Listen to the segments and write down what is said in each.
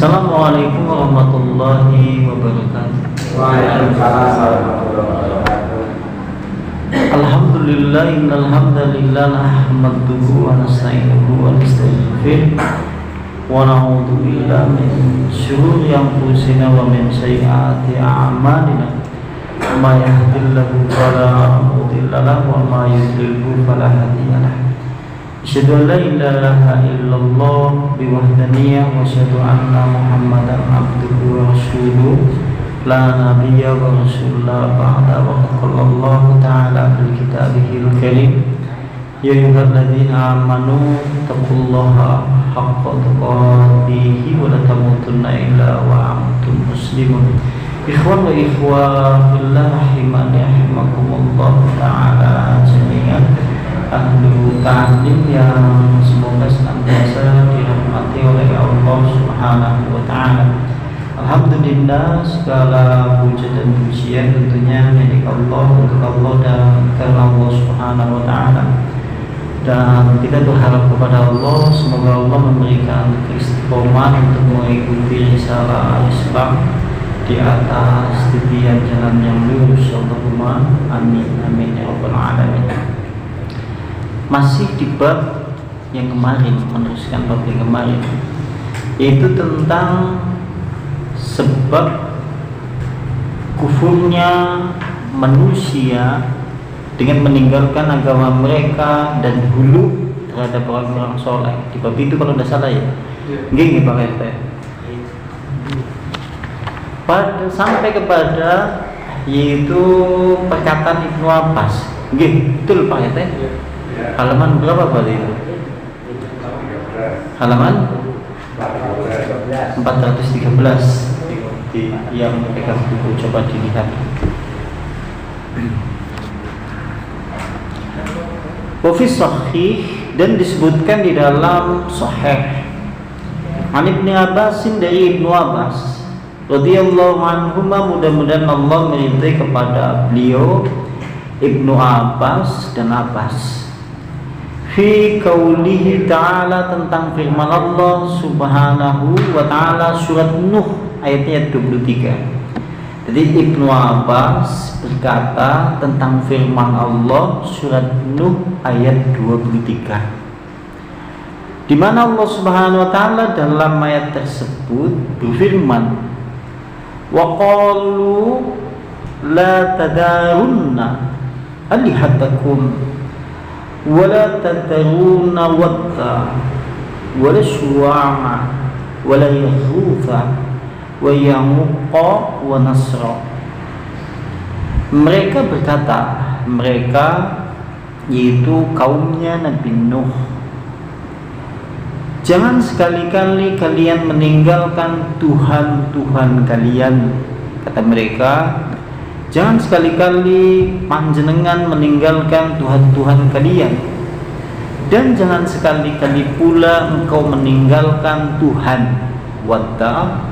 Assalamualaikum warahmatullahi wabarakatuh. Waalaikumsalam warahmatullahi wabarakatuh. Alhamdulillah, innal hamdalillah nahmaduhu wa nasta'inuhu wa nastaghfiruh wa na'udzu billahi min shururi anfusina wa min sayyiati a'malina. May yahdihillahu fala mudilla lahu wa may yudlilhu fala hadiya lahu. Asyhadu an la ilaha illallah biwahdaniyah wa asyhadu anna Muhammadan abduhu wa rasuluh la nabiyya wa rasulullah ba'da wa qala Allah ta'ala fil kitabihil karim ya ayyuhalladzina amanu taqullaha haqqa tuqatih wa la tamutunna illa wa antum muslimun. Ikhwan wa ikhwah fillah rahimani rahimakumullah ta'ala jami'an. Ahlu ta'lim yang semoga senantiasa dirahmati oleh Allah Subhanahu wa ta'ala. Alhamdulillah, segala puja dan pujian tentunya milik Allah, untuk Allah dan karena Allah Subhanahu wa ta'ala. Dan kita berharap kepada Allah, semoga Allah memberikan keistiqomahan untuk mengikuti risalah Islam di atas titian jalan yang lurus. Allahumma amin amin ya rabbal alamin. Masih di bab yang kemarin, meneruskan bab yang kemarin, yaitu tentang sebab kufurnya manusia dengan meninggalkan agama mereka dan hulu terhadap orang-orang soleh. Di bab itu kalau tidak salah ya, gini Pak RT, sampai kepada yaitu perkataan Ibnu Abbas. Betul Pak RT? Halaman berapa berarti itu? Halaman 413 yang pegang buku, coba dilihat. Wafi sahih, dan disebutkan di dalam sahih an Ibnu Abbasin, dari Ibnu Abbas radhiyallahu anhuma, mudah-mudahan Allah meridai kepada beliau, Ibnu Abbas dan Abbas, fi qaulihi ta'ala, tentang firman Allah Subhanahu wa ta'ala, surat Nuh ayatnya 23. Jadi Ibnu Abbas berkata tentang firman Allah surat Nuh ayat 23, di mana Allah Subhanahu wa ta'ala dalam ayat tersebut berfirman, wa qalu la tadarunna alihatakum wala tadaruna wadda wala syu'ama wala yaghutha wa yamuqqa wa nasra. Mereka berkata, mereka yaitu kaumnya Nabi Nuh, jangan sekali-kali kalian meninggalkan Tuhan-Tuhan kalian. Kata mereka, jangan sekali-kali panjenengan meninggalkan Tuhan-Tuhan kalian, dan jangan sekali-kali pula engkau meninggalkan Tuhan Wadda,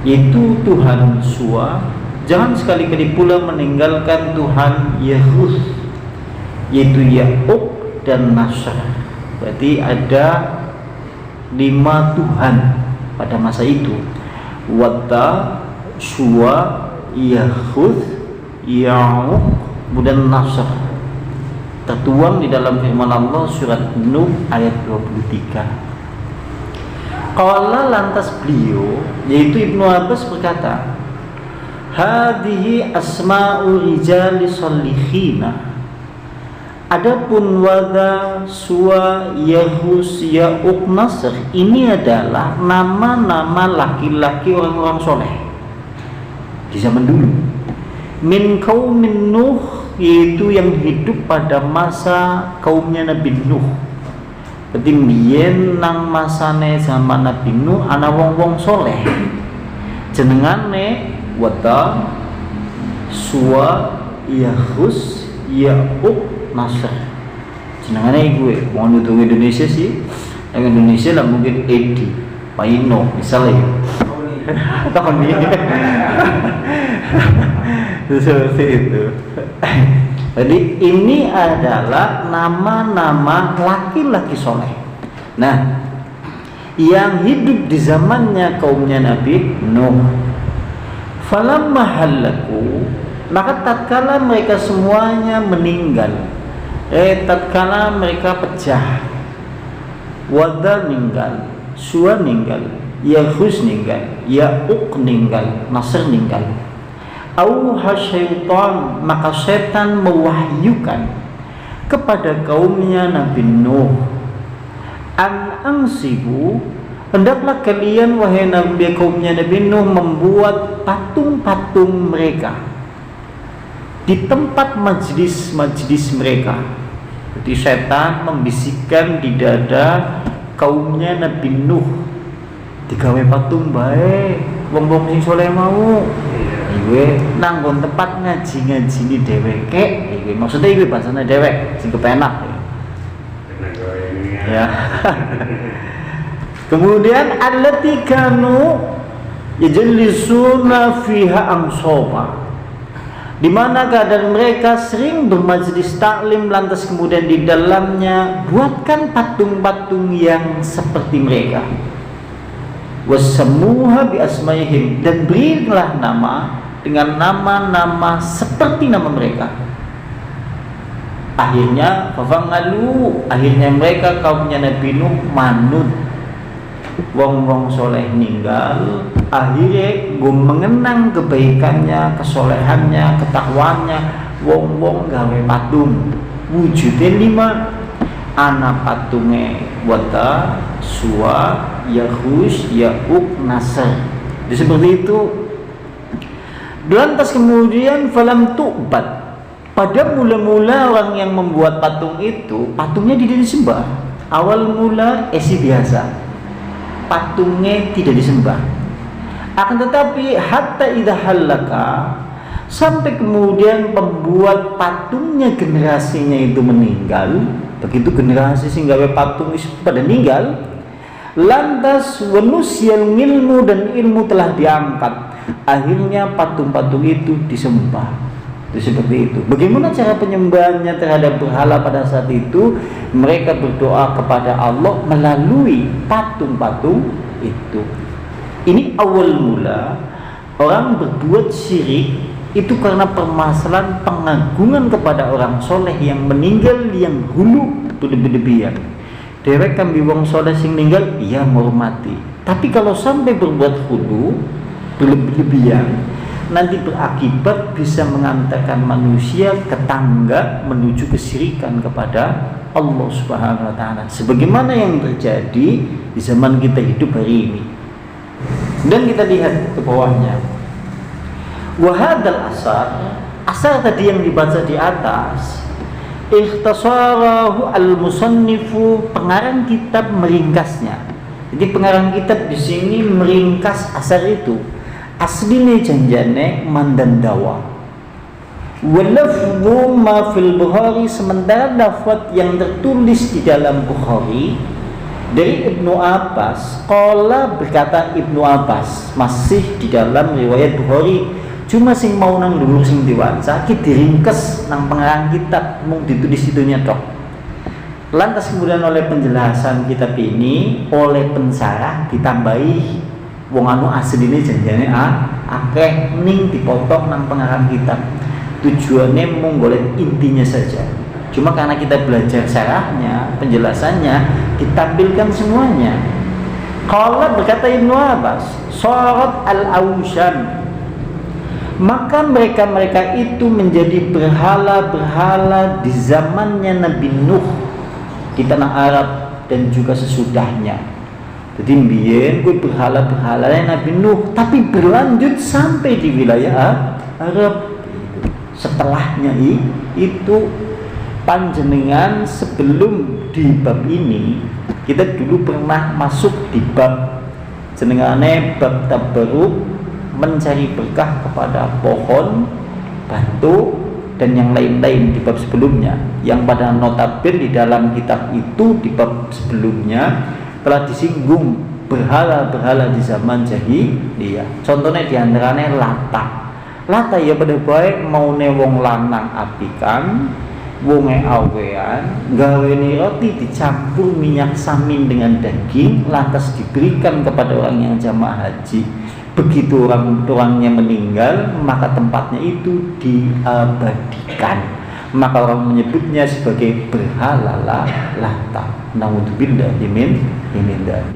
yaitu Tuhan Suwa. Jangan sekali-kali pula meninggalkan Tuhan Yahud, yaitu Ya'uq dan Nasr. Berarti ada 5 Tuhan pada masa itu: Wadda, Suwa, Yahud, Ya'uq, kemudian Nasr, tertuang di dalam firman Allah surat Nuh ayat 23. Qala, lantas beliau, yaitu Ibnu Abbas berkata, hadhihi asma'u rijali sholihina. Adapun Wada, Suwa, Yahus, Ya'uq, Nasr, ini adalah nama-nama laki-laki orang-orang soleh di zaman dulu. Min qaumin Nuh, yaitu yang hidup pada masa kaumnya Nabi Nuh. Berarti mbiyen nang masane zaman Nabi Nuh ana wong-wong soleh, jenengane Wada, Suwa, Yahus, Ya'uq, Nasr. Jenengane gue mau nuduh Indonesia sih, yang Indonesia lah mungkin Edi, Paino misalnya. Tahun ini seperti itu. Jadi ini adalah nama-nama laki-laki soleh. Nah, yang hidup di zamannya kaumnya Nabi Nuh. Falamma halaku, maka tatkala mereka semuanya meninggal, tatkala mereka pecah, Wada meninggal, Suwa meninggal, Yahus meninggal, Ya'uq meninggal, Nasr meninggal. Auha syaitan, maka setan mewahyukan kepada kaumnya Nabi Nuh, an angsibu, hendaklah kalian wahai Nabi kaumnya Nabi Nuh membuat patung-patung mereka di tempat majlis-majlis mereka. Jadi setan membisikkan di dada kaumnya Nabi Nuh, digawe patung bae wong-wong sing soleh mau. Iwe nanggon tempat ngaji-ngajini dheweke, iki maksudnya iki bahasane dhewek sing kepenak. Ya. Kemudian allati kanu yajlisuna fiha amsoba, di mana keadaan mereka sering bermajlis taklim, lantas kemudian di dalamnya buatkan patung-patung yang seperti mereka. Wasamuha bi asmaihim, dan berilah nama dengan nama-nama seperti nama mereka. Akhirnya fafangalu, akhirnya mereka kaumnya Nabi Nuh manut. Wong-wong soleh ninggal, akhirnya gue mengenang kebaikannya, kesolehannya, ketakwaannya. Wong-wong gawe patung, wujudnya 5, anak patungnya Wada, Suwa, Yahus, Ya'uq, Nasr. Jadi seperti itu. Lantas kemudian falam tu'bad, pada mula-mula orang yang membuat patung itu, patungnya tidak disembah. Awal mula biasa, patungnya tidak disembah. Akan tetapi hatta idza halaka, sampai kemudian pembuat patungnya generasinya itu meninggal. Begitu generasi sing gawe patung pada meninggal, lantas wanusyal ilmu, dan ilmu telah diangkat. Akhirnya patung-patung itu disembah. Itu seperti itu. Bagaimana cara penyembahannya terhadap berhala pada saat itu? Mereka berdoa kepada Allah melalui patung-patung itu. Ini awal mula orang berbuat syirik itu karena permasalahan pengagungan kepada orang soleh yang meninggal, yang hulu berlebihan. Dewek kan wong soleh sing meninggal, ia menghormati. Tapi kalau sampai berbuat hulu berlebihan, nanti berakibat bisa mengantarkan manusia ke tangga menuju kesyirikan kepada Allah Subhanahu wa taala, sebagaimana yang terjadi di zaman kita hidup hari ini. Dan kita lihat ke bawahnya, wahadal asar tadi yang dibaca di atas, ikhtasarahu al-musannifu, pengarang kitab meringkasnya. Jadi pengarang kitab di sini meringkas asar itu. Aslinya janjane mandandawa. Walafdhu ma fil Bukhari, sementara lafaz yang tertulis di dalam Bukhari dari Ibnu Abbas, qala, berkata Ibnu Abbas, masih di dalam riwayat Bukhari, cuma sing mau nang dulu sing diwaca ki diringkes nang pengarang kitab, mung ditulis situnya tok. Lantas kemudian oleh penjelasan kitab ini, oleh pensarah ditambahi wong anu asline janjane akeh ning dipotong nang pengarang kitab. Tujuannya mung golek intinya saja. Cuma karena kita belajar syarahnya, penjelasannya ditampilkan semuanya. Qala, berkata Ibnu Abbas, sarat al-awshan, maka mereka itu menjadi berhala-berhala di zamannya Nabi Nuh di tanah Arab dan juga sesudahnya. Jadi mbiyen kuwi berhala-berhalanya Nabi Nuh, tapi berlanjut sampai di wilayah Arab. Setelahnya itu panjenengan sebelum di bab ini kita dulu pernah masuk di bab jenengane bab tabarruk, mencari berkah kepada pohon, batu, dan yang lain-lain di bab sebelumnya, yang pada notabene di dalam kitab itu di bab sebelumnya telah disinggung berhala-berhala di zaman jahiliyah. Contohnya diantaranya Lata. Lata ya pada baik mau wong lanang apikan, wonge awean gaweni roti dicampur minyak samin dengan daging lantas diberikan kepada orang yang jamaah haji. Begitu orangnya meninggal, maka tempatnya itu diabadikan. Maka orang menyebutnya sebagai berhala Lata. Naudzubillah min dzalik.